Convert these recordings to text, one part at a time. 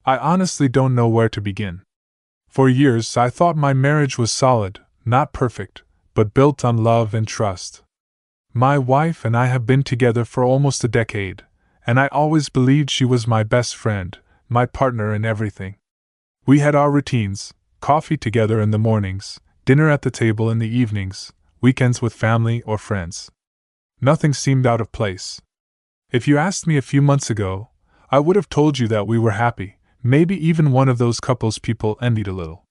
I honestly don't know where to begin. For years, I thought my marriage was solid, not perfect, but built on love and trust. My wife and I have been together for almost a decade, and I always believed she was my best friend, my partner in everything. We had our routines: coffee together in the mornings, dinner at the table in the evenings, weekends with family or friends. Nothing seemed out of place. If you asked me a few months ago, I would have told you that we were happy, maybe even one of those couples people envied a little.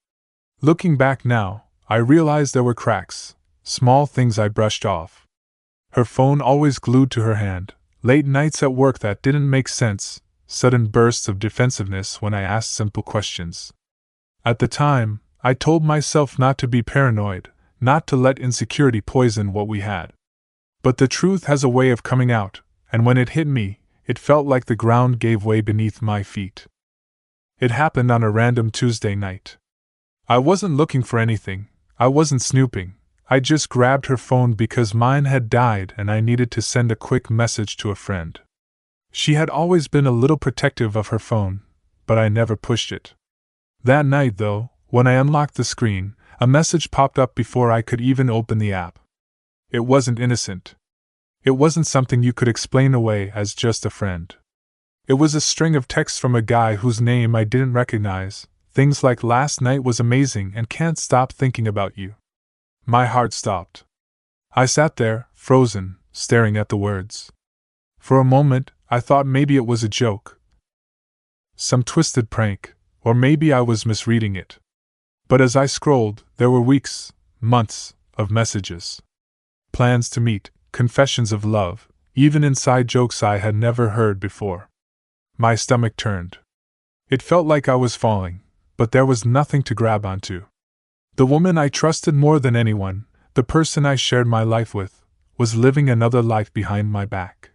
Looking back now, I realize there were cracks, small things I brushed off. Her phone always glued to her hand, late nights at work that didn't make sense, sudden bursts of defensiveness when I asked simple questions. At the time, I told myself not to be paranoid, not to let insecurity poison what we had. But the truth has a way of coming out, and when it hit me, it felt like the ground gave way beneath my feet. It happened on a random Tuesday night. I wasn't looking for anything, I wasn't snooping, I just grabbed her phone because mine had died and I needed to send a quick message to a friend. She had always been a little protective of her phone, but I never pushed it. That night, though, when I unlocked the screen, a message popped up before I could even open the app. It wasn't innocent. It wasn't something you could explain away as just a friend. It was a string of texts from a guy whose name I didn't recognize, things like "last night was amazing and can't stop thinking about you." My heart stopped. I sat there, frozen, staring at the words. For a moment, I thought maybe it was a joke, some twisted prank, or maybe I was misreading it. But as I scrolled, there were weeks, months, of messages. Plans to meet, confessions of love, even inside jokes I had never heard before. My stomach turned. It felt like I was falling, but there was nothing to grab onto. The woman I trusted more than anyone, the person I shared my life with, was living another life behind my back.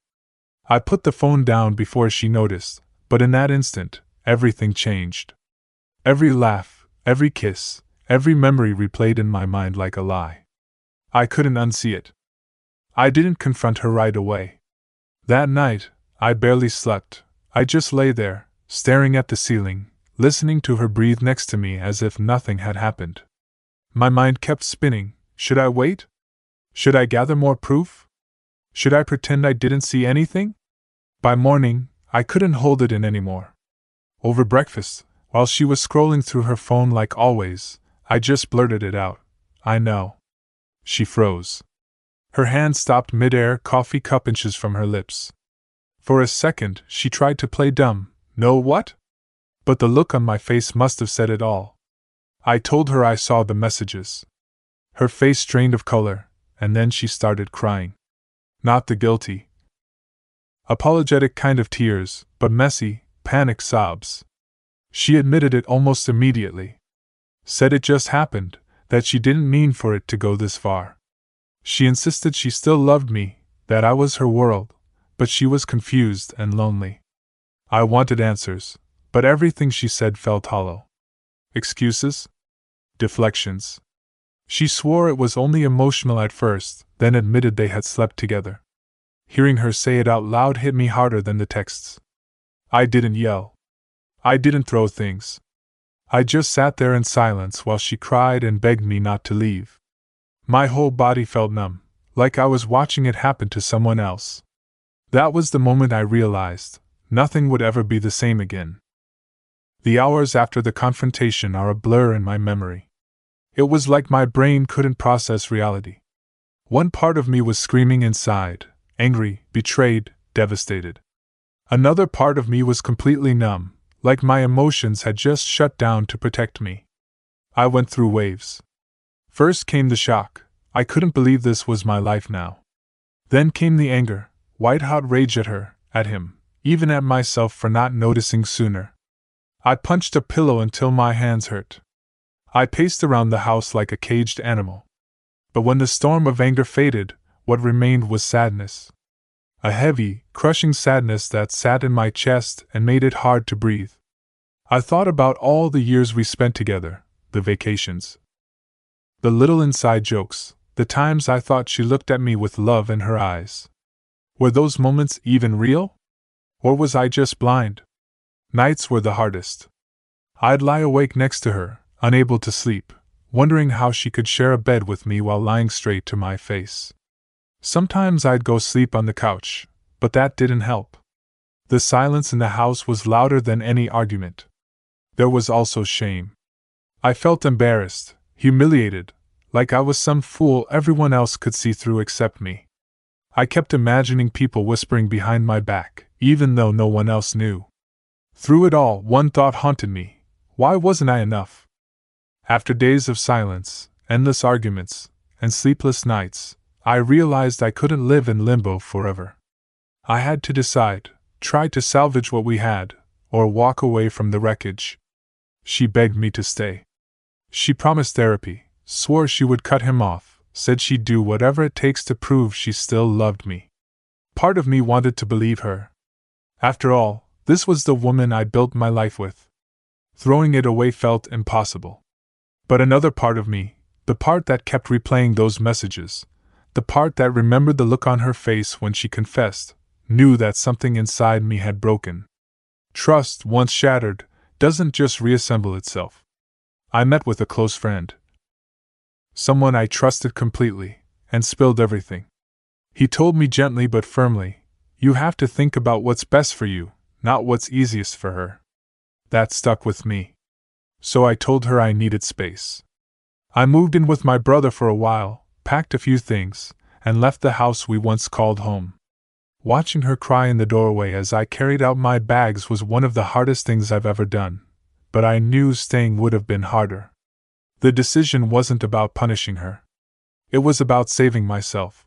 I put the phone down before she noticed, but in that instant, everything changed. Every laugh, every kiss, every memory replayed in my mind like a lie. I couldn't unsee it. I didn't confront her right away. That night, I barely slept. I just lay there, staring at the ceiling, listening to her breathe next to me as if nothing had happened. My mind kept spinning. Should I wait? Should I gather more proof? Should I pretend I didn't see anything? By morning, I couldn't hold it in anymore. Over breakfast, while she was scrolling through her phone like always, I just blurted it out. "I know." She froze. Her hand stopped mid-air, coffee cup inches from her lips. For a second, she tried to play dumb. "Know what?" But the look on my face must have said it all. I told her I saw the messages. Her face strained of color, and then she started crying. Not the guilty, apologetic kind of tears, but messy, panicked sobs. She admitted it almost immediately. Said it just happened, that she didn't mean for it to go this far. She insisted she still loved me, that I was her world, but she was confused and lonely. I wanted answers, but everything she said felt hollow. Excuses? Deflections. She swore it was only emotional at first, then admitted they had slept together. Hearing her say it out loud hit me harder than the texts. I didn't yell. I didn't throw things. I just sat there in silence while she cried and begged me not to leave. My whole body felt numb, like I was watching it happen to someone else. That was the moment I realized nothing would ever be the same again. The hours after the confrontation are a blur in my memory. It was like my brain couldn't process reality. One part of me was screaming inside, angry, betrayed, devastated. Another part of me was completely numb, like my emotions had just shut down to protect me. I went through waves. First came the shock. I couldn't believe this was my life now. Then came the anger, white-hot rage at her, at him, even at myself for not noticing sooner. I punched a pillow until my hands hurt. I paced around the house like a caged animal. But when the storm of anger faded, what remained was sadness. A heavy, crushing sadness that sat in my chest and made it hard to breathe. I thought about all the years we spent together, the vacations, the little inside jokes, the times I thought she looked at me with love in her eyes. Were those moments even real? Or was I just blind? Nights were the hardest. I'd lie awake next to her, unable to sleep, wondering how she could share a bed with me while lying straight to my face. Sometimes I'd go sleep on the couch, but that didn't help. The silence in the house was louder than any argument. There was also shame. I felt embarrassed, humiliated, like I was some fool everyone else could see through except me. I kept imagining people whispering behind my back, even though no one else knew. Through it all, one thought haunted me: why wasn't I enough? After days of silence, endless arguments, and sleepless nights, I realized I couldn't live in limbo forever. I had to decide: try to salvage what we had, or walk away from the wreckage. She begged me to stay. She promised therapy, swore she would cut him off, said she'd do whatever it takes to prove she still loved me. Part of me wanted to believe her. After all, this was the woman I built my life with. Throwing it away felt impossible. But another part of me, the part that kept replaying those messages, the part that remembered the look on her face when she confessed, knew that something inside me had broken. Trust, once shattered, doesn't just reassemble itself. I met with a close friend. Someone I trusted completely, and spilled everything. He told me gently but firmly, "You have to think about what's best for you, not what's easiest for her." That stuck with me. So I told her I needed space. I moved in with my brother for a while, packed a few things, and left the house we once called home. Watching her cry in the doorway as I carried out my bags was one of the hardest things I've ever done, but I knew staying would have been harder. The decision wasn't about punishing her. It was about saving myself.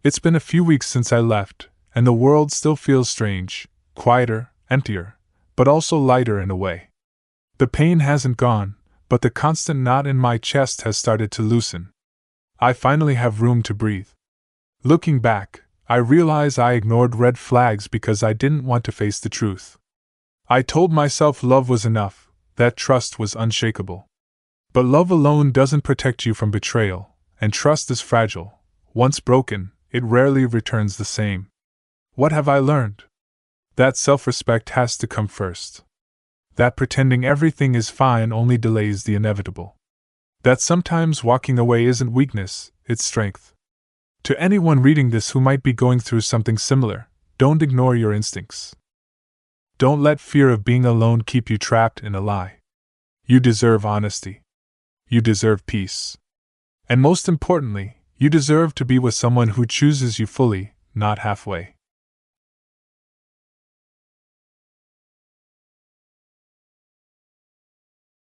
It's been a few weeks since I left, and the world still feels strange, quieter, emptier, but also lighter in a way. The pain hasn't gone, but the constant knot in my chest has started to loosen. I finally have room to breathe. Looking back, I realize I ignored red flags because I didn't want to face the truth. I told myself love was enough, that trust was unshakable. But love alone doesn't protect you from betrayal, and trust is fragile. Once broken, it rarely returns the same. What have I learned? That self-respect has to come first. That pretending everything is fine only delays the inevitable. That sometimes walking away isn't weakness, it's strength. To anyone reading this who might be going through something similar, don't ignore your instincts. Don't let fear of being alone keep you trapped in a lie. You deserve honesty. You deserve peace. And most importantly, you deserve to be with someone who chooses you fully, not halfway.